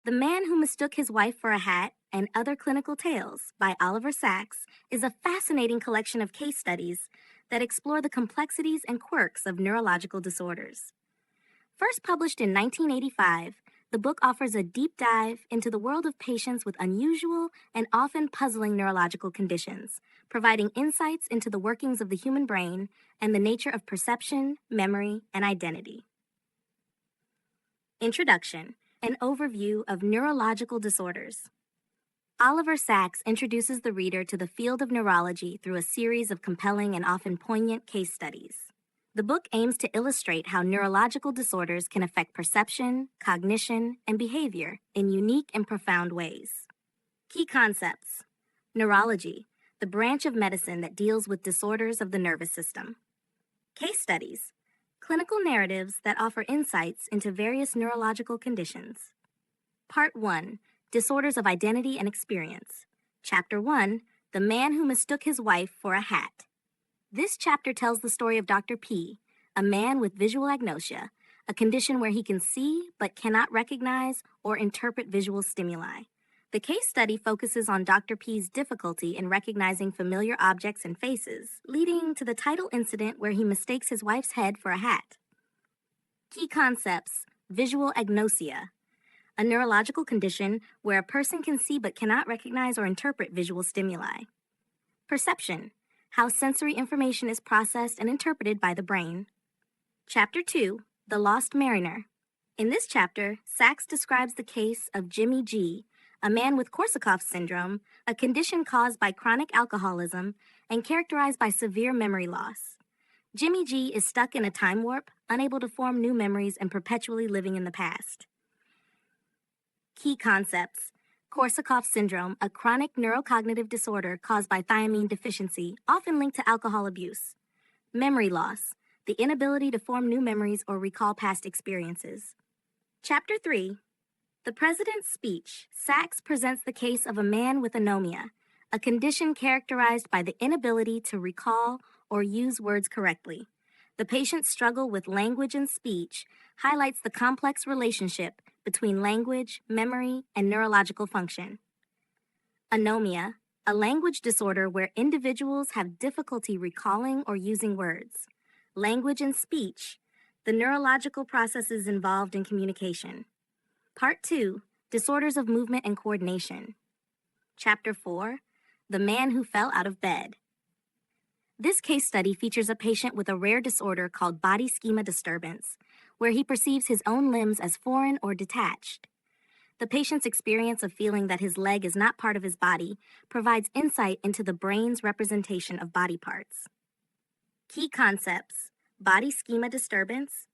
The Man Who Mistook His Wife for a Hat and Other Clinical Tales by Oliver Sacks is a fascinating collection of case studies that explore the complexities and quirks of neurological disorders. First published in 1985, the book offers a deep dive into the world of patients with unusual and often puzzling neurological conditions, providing insights into the workings of the human brain and the nature of perception, memory, and identity. Introduction: an overview of neurological disorders. Oliver Sacks introduces the reader to the field of neurology through a series of compelling and often poignant case studies. The book aims to illustrate how neurological disorders can affect perception, cognition, and behavior in unique and profound ways. Key concepts: neurology, the branch of medicine that deals with disorders of the nervous system. Case studies, clinical narratives that offer insights into various neurological conditions. Part 1, Disorders of Identity and Experience. Chapter 1, The Man Who Mistook His Wife for a Hat. This chapter tells the story of Dr. P, a man with visual agnosia, a condition where he can see but cannot recognize or interpret visual stimuli. The case study focuses on Dr. P's difficulty in recognizing familiar objects and faces, leading to the title incident where he mistakes his wife's head for a hat. Key concepts: visual agnosia, a neurological condition where a person can see but cannot recognize or interpret visual stimuli. Perception, how sensory information is processed and interpreted by the brain. Chapter 2, The Lost Mariner. In this chapter, Sacks describes the case of Jimmy G., a man with Korsakoff syndrome, a condition caused by chronic alcoholism and characterized by severe memory loss. Jimmy G. is stuck in a time warp, unable to form new memories and perpetually living in the past. Key concepts: Korsakoff syndrome, a chronic neurocognitive disorder caused by thiamine deficiency, often linked to alcohol abuse. Memory loss, the inability to form new memories or recall past experiences. Chapter 3, The President's Speech. Sacks presents the case of a man with anomia, a condition characterized by the inability to recall or use words correctly. The patient's struggle with language and speech highlights the complex relationship between language, memory, and neurological function. Anomia, a language disorder where individuals have difficulty recalling or using words. Language and speech, the neurological processes involved in communication. Part 2, Disorders of Movement and Coordination. Chapter 4, The Man Who Fell Out of Bed. This case study features a patient with a rare disorder called body schema disturbance, where he perceives his own limbs as foreign or detached. The patient's experience of feeling that his leg is not part of his body provides insight into the brain's representation of body parts. Key concepts: body schema disturbance,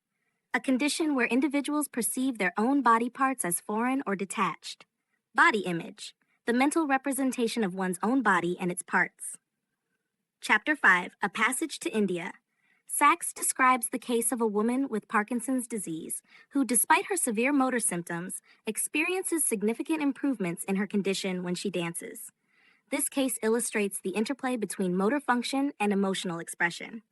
a condition where individuals perceive their own body parts as foreign or detached. Body image, the mental representation of one's own body and its parts. Chapter 5, A Passage to India. Sacks describes the case of a woman with Parkinson's disease who, despite her severe motor symptoms, experiences significant improvements in her condition when she dances. This case illustrates the interplay between motor function and emotional expression.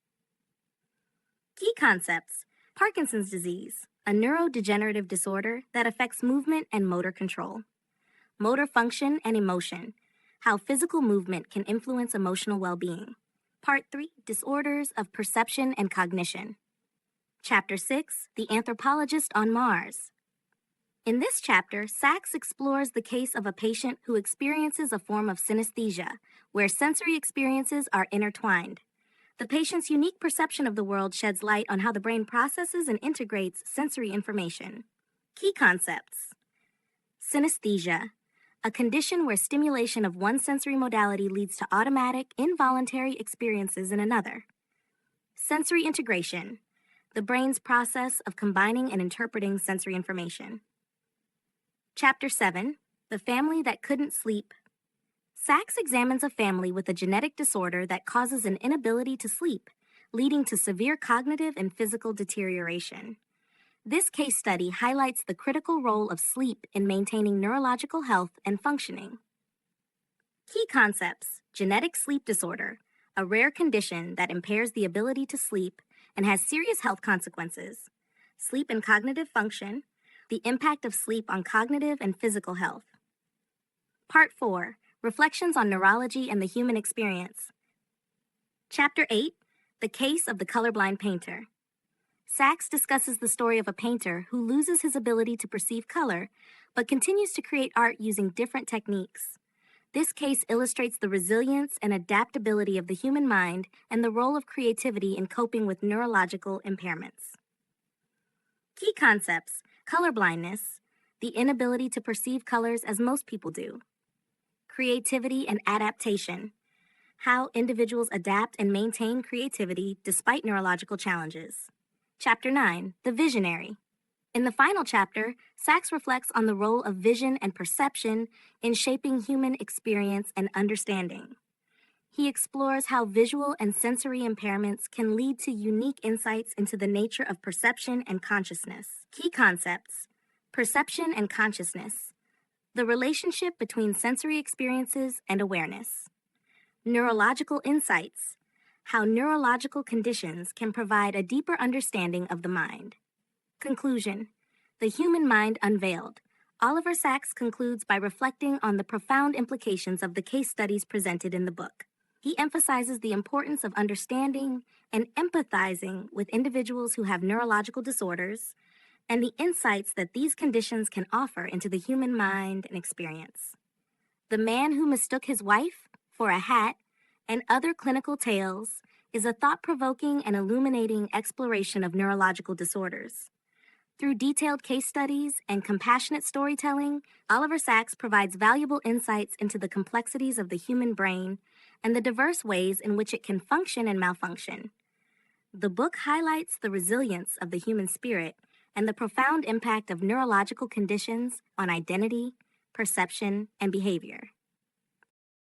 Key concepts: Parkinson's disease, a neurodegenerative disorder that affects movement and motor control. Motor function and emotion, how physical movement can influence emotional well-being. Part 3, Disorders of Perception and Cognition. Chapter 6, The Anthropologist on Mars. In this chapter, Sacks explores the case of a patient who experiences a form of synesthesia, where sensory experiences are intertwined. The patient's unique perception of the world sheds light on how the brain processes and integrates sensory information. Key concepts: synesthesia, a condition where stimulation of one sensory modality leads to automatic, involuntary experiences in another. Sensory integration, the brain's process of combining and interpreting sensory information. Chapter 7, The Family That Couldn't Sleep. Sacks examines a family with a genetic disorder that causes an inability to sleep, leading to severe cognitive and physical deterioration. This case study highlights the critical role of sleep in maintaining neurological health and functioning. Key concepts: genetic sleep disorder, a rare condition that impairs the ability to sleep and has serious health consequences. Sleep and cognitive function, The impact of sleep on cognitive and physical health. Part 4, Reflections on Neurology and the Human Experience. Chapter 8, The Case of the Colorblind Painter. Sachs discusses the story of a painter who loses his ability to perceive color, but continues to create art using different techniques. This case illustrates the resilience and adaptability of the human mind and the role of creativity in coping with neurological impairments. Key concepts: colorblindness, the inability to perceive colors as most people do. Creativity and adaptation, how individuals adapt and maintain creativity despite neurological challenges. Chapter 9, The Visionary. In the final chapter, Sachs reflects on the role of vision and perception in shaping human experience and understanding. He explores how visual and sensory impairments can lead to unique insights into the nature of perception and consciousness. Key concepts: perception and consciousness, the relationship between sensory experiences and awareness. Neurological insights, how neurological conditions can provide a deeper understanding of the mind. Conclusion: The Human Mind Unveiled. Oliver Sacks concludes by reflecting on the profound implications of the case studies presented in the book. He emphasizes the importance of understanding and empathizing with individuals who have neurological disorders and the insights that these conditions can offer into the human mind and experience. The Man Who Mistook His Wife for a Hat and Other Clinical Tales is a thought-provoking and illuminating exploration of neurological disorders. Through detailed case studies and compassionate storytelling, Oliver Sacks provides valuable insights into the complexities of the human brain and the diverse ways in which it can function and malfunction. The book highlights the resilience of the human spirit and the profound impact of neurological conditions on identity, perception, and behavior.